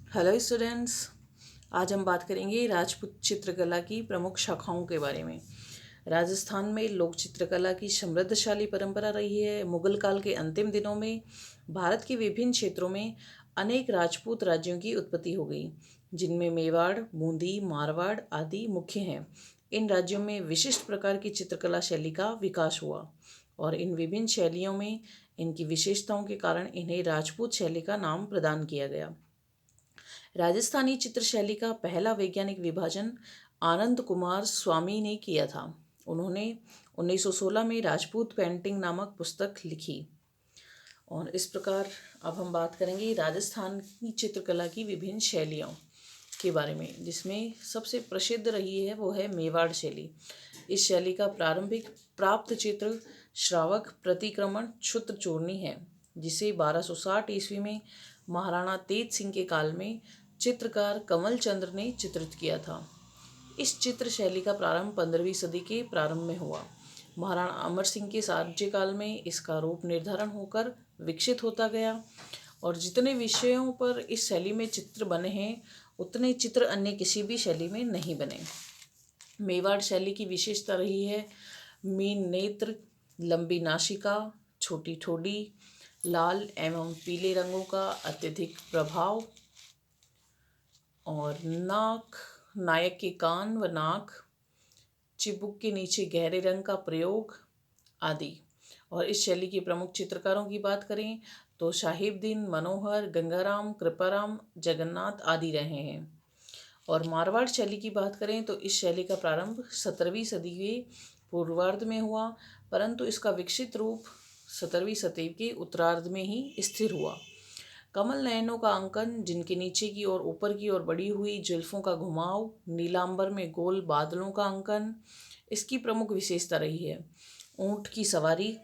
Hello students. आज हम बात करेंगे राजपूत चित्रकला की प्रमुख शाखाओं के बारे में। राजस्थान में लोक चित्रकला की समृद्धशाली परंपरा रही है। मुगल काल के अंतिम दिनों में भारत के विभिन्न क्षेत्रों में अनेक राजपूत राज्यों की उत्पत्ति हो गई, जिनमें मेवाड़, बूंदी, मारवाड़ आदि मुख्य हैं। इन राज्यों में विशिष्ट प्रकार की चित्रकला शैली का विकास हुआ और इन विभिन्न शैलियों में इनकी विशेषताओं के कारण इन्हें राजपूत शैली का नाम प्रदान किया गया। राजस्थानी चित्रशैली का पहला वैज्ञानिक विभाजन आनंद कुमार स्वामी ने किया था। उन्होंने 1916 में राजपूत पेंटिंग नामक पुस्तक लिखी। और इस प्रकार अब हम बात करेंगे राजस्थान की चित्रकला की विभिन्न शैलियों के बारे में, जिसमें सबसे प्रसिद्ध रही है वो है मेवाड़ शैली। इस शैली का प्रारंभिक प्राप्त चित्र श्रावक प्रतिक्रमण क्षुत्र चूर्णी है, जिसे 1260 ईस्वी में महाराणा तेज सिंह के काल में चित्रकार कमल चंद्र ने चित्रित किया था। इस चित्र शैली का प्रारंभ 15वीं सदी के प्रारंभ में हुआ। महाराणा अमर सिंह के राज्यकाल में इसका रूप निर्धारण होकर विकसित होता गया और जितने विषयों पर इस शैली में चित्र बने हैं उतने चित्र अन्य किसी भी शैली में नहीं बने। मेवाड़ शैली की विशेषता रही है मीन नेत्र, लंबी नासिका, छोटी ठोड़ी, लाल एवं पीले रंगों का अत्यधिक प्रभाव और नायक के कान व नाक, चिबुक के नीचे गहरे रंग का प्रयोग आदि। और इस शैली के प्रमुख चित्रकारों की बात करें तो साहिबदीन, मनोहर, गंगाराम, कृपाराम, जगन्नाथ आदि रहे हैं। और मारवाड़ शैली की बात करें तो इस शैली का प्रारंभ 17वीं सदी के पूर्वार्ध में हुआ, परंतु इसका विकसित रूप 17वीं सदी के उत्तरार्ध में ही स्थिर हुआ। कमल नयनों का अंकन, जिनके नीचे की ओर ऊपर की ओर बढ़ी हुई जुल्फों का घुमाव, नीलांबर में गोल बादलों का अंकन इसकी प्रमुख विशेषता रही है। ऊंट की सवारी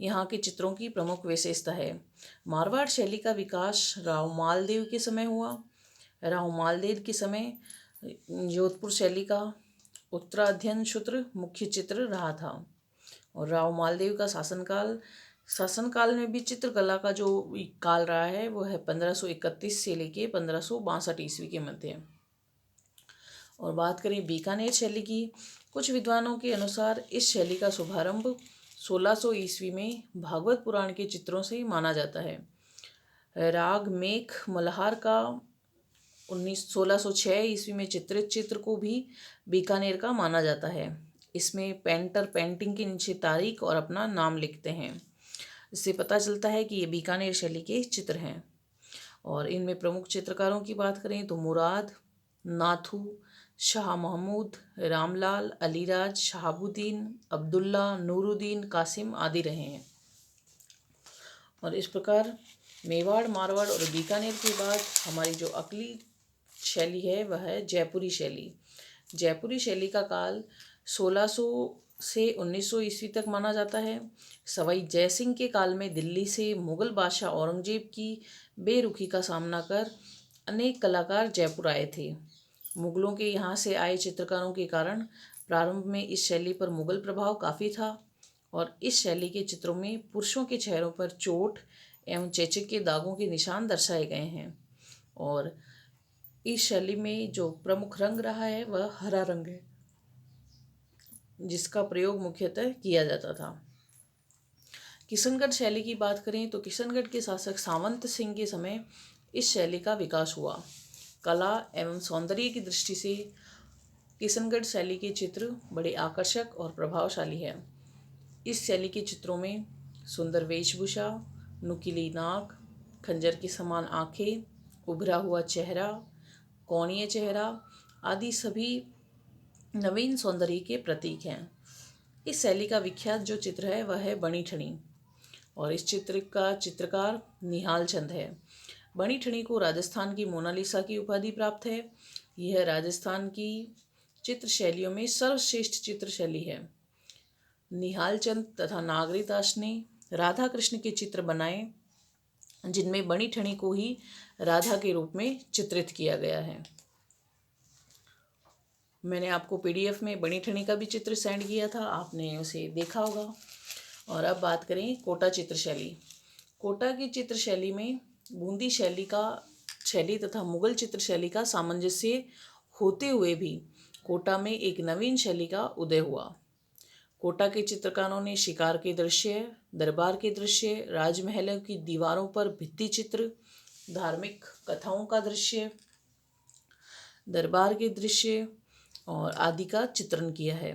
यहाँ के चित्रों की प्रमुख विशेषता है। मारवाड़ शैली का विकास राव मालदेव के समय हुआ। राव मालदेव के समय जोधपुर शैली का उत्तराध्ययन सूत्र मुख्य चित्र रहा था और राव मालदेव का शासनकाल में भी चित्रकला का जो काल रहा है वो है 1531 से लेके 1562 ईस्वी के मध्य। और बात करें बीकानेर शैली की, कुछ विद्वानों के अनुसार इस शैली का शुभारंभ 1600 ईस्वी में भागवत पुराण के चित्रों से माना जाता है। राग मेघ मल्हार का 1606 ईस्वी में चित्रित चित्र को भी बीकानेर का माना जाता है। इसमें पेंटर पेंटिंग के नीचे तारीख और अपना नाम लिखते हैं। इससे पता चलता है कि ये बीकानेर शैली के चित्र हैं। और इनमें प्रमुख चित्रकारों की बात करें तो मुराद, नाथू, शाह महमूद, रामलाल, अलीराज, शहाबुद्दीन, अब्दुल्ला, नूरुद्दीन, कासिम आदि रहे हैं। और इस प्रकार मेवाड़, मारवाड़ और बीकानेर के बाद हमारी जो अगली शैली है वह है जयपुरी शैली। जयपुरी शैली का काल 1600 से 1900 ईस्वी तक माना जाता है। सवाई जयसिंह के काल में दिल्ली से मुगल बादशाह औरंगजेब की बेरुखी का सामना कर अनेक कलाकार जयपुर आए थे। मुगलों के यहाँ से आए चित्रकारों के कारण प्रारंभ में इस शैली पर मुगल प्रभाव काफ़ी था और इस शैली के चित्रों में पुरुषों के चेहरों पर चोट एवं चेचक के दागों के निशान दर्शाए गए हैं। और इस शैली में जो प्रमुख रंग रहा है वह हरा रंग है, जिसका प्रयोग मुख्यतः किया जाता था। किशनगढ़ शैली की बात करें तो किशनगढ़ के शासक सावंत सिंह के समय इस शैली का विकास हुआ। कला एवं सौंदर्य की दृष्टि से किशनगढ़ शैली के चित्र बड़े आकर्षक और प्रभावशाली हैं। इस शैली के चित्रों में सुंदर वेशभूषा, नुकीली नाक, खंजर के समान आँखें, उभरा हुआ चेहरा, कोणीय चेहरा आदि सभी नवीन सौंदर्य के प्रतीक हैं। इस शैली का विख्यात जो चित्र है वह है बणी ठनी और इस चित्र का चित्रकार निहाल चंद है। बणी ठनी को राजस्थान की मोनालिसा की उपाधि प्राप्त है। यह राजस्थान की चित्र शैलियों में सर्वश्रेष्ठ चित्र शैली है। निहाल चंद तथा नागरी दास ने राधा कृष्ण के चित्र बनाए, जिनमें बणी ठनी को ही राधा के रूप में चित्रित किया गया है। मैंने आपको पीडीएफ में बणी ठनी का भी चित्र सेंड किया था, आपने उसे देखा होगा। और अब बात करें कोटा चित्रशैली। कोटा की चित्रशैली में बूंदी शैली का शैली तथा मुगल चित्र शैली का सामंजस्य होते हुए भी कोटा में एक नवीन शैली का उदय हुआ। कोटा के चित्रकारों ने शिकार के दृश्य, दरबार के दृश्य, राजमहलों की दीवारों पर भित्ति चित्र, धार्मिक कथाओं का दृश्य, दरबार के दृश्य और आदि का चित्रण किया है।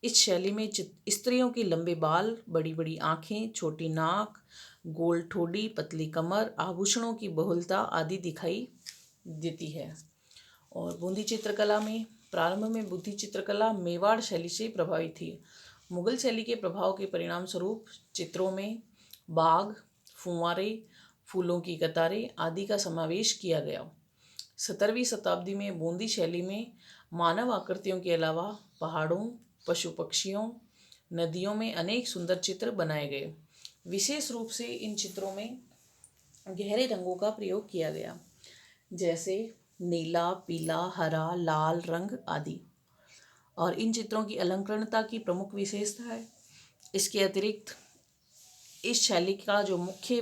इस शैली में स्त्रियों के लंबे बाल, बड़ी बड़ी आँखें, छोटी नाक, गोल ठोड़ी, पतली कमर, आभूषणों की बहुलता आदि दिखाई देती है। और बूंदी चित्रकला में प्रारंभ में बुद्धि चित्रकला मेवाड़ शैली से प्रभावित थी। मुगल शैली के प्रभाव के परिणाम स्वरूप चित्रों में बाग, फुव्वारे, फूलों की कतारें आदि का समावेश किया गया। 17वीं शताब्दी में बूंदी शैली में मानव आकृतियों के अलावा पहाड़ों, पशु पक्षियों, नदियों में अनेक सुंदर चित्र बनाए गए। विशेष रूप से इन चित्रों में गहरे रंगों का प्रयोग किया गया, जैसे नीला, पीला, हरा, लाल रंग आदि। और इन चित्रों की अलंकरणता की प्रमुख विशेषता है। इसके अतिरिक्त इस शैली का जो मुख्य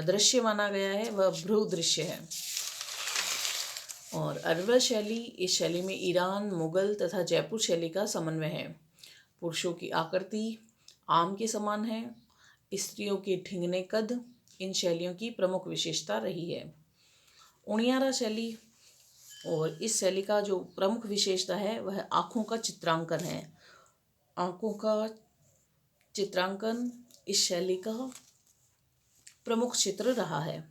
दृश्य माना गया है वह भ्रू दृश्य है। और अरवल शैली, इस शैली में ईरान, मुगल तथा जयपुर शैली का समन्वय है। पुरुषों की आकृति आम के समान है। स्त्रियों के ठिंगने कद इन शैलियों की प्रमुख विशेषता रही है। उनियारा शैली, और इस शैली का जो प्रमुख विशेषता है वह आँखों का चित्रांकन है। आँखों का चित्रांकन इस शैली का प्रमुख चित्र रहा है।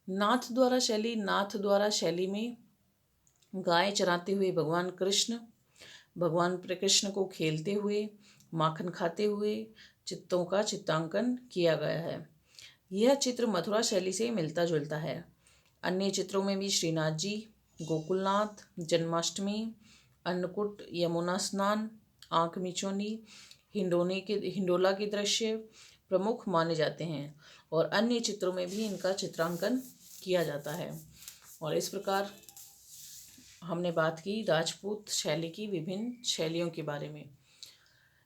नाथद्वारा शैली, नाथद्वारा शैली में गाय चराते हुए भगवान कृष्ण को खेलते हुए, माखन खाते हुए चित्तों का चित्रांकन किया गया है। यह चित्र मथुरा शैली से मिलता जुलता है। अन्य चित्रों में भी श्रीनाथ जी, गोकुलनाथ, जन्माष्टमी, अन्नकूट, यमुना स्नान, आँख मिचौनी, हिंडोला के दृश्य प्रमुख माने जाते हैं। और अन्य चित्रों में भी इनका चित्रांकन किया जाता है। और इस प्रकार हमने बात की राजपूत शैली की विभिन्न शैलियों के बारे में,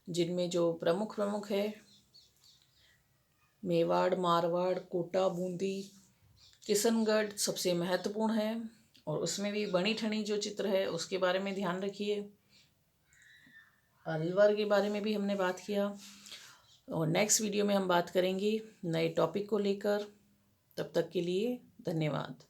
जिनमें जो प्रमुख है मेवाड़, मारवाड़, कोटा, बूंदी, किशनगढ़ सबसे महत्वपूर्ण है। और उसमें भी बनी ठनी जो चित्र है उसके बारे में ध्यान रखिए। अलवर के बारे में भी हमने बात किया। और नेक्स्ट वीडियो में हम बात करेंगे नए टॉपिक को लेकर। तब तक के लिए धन्यवाद।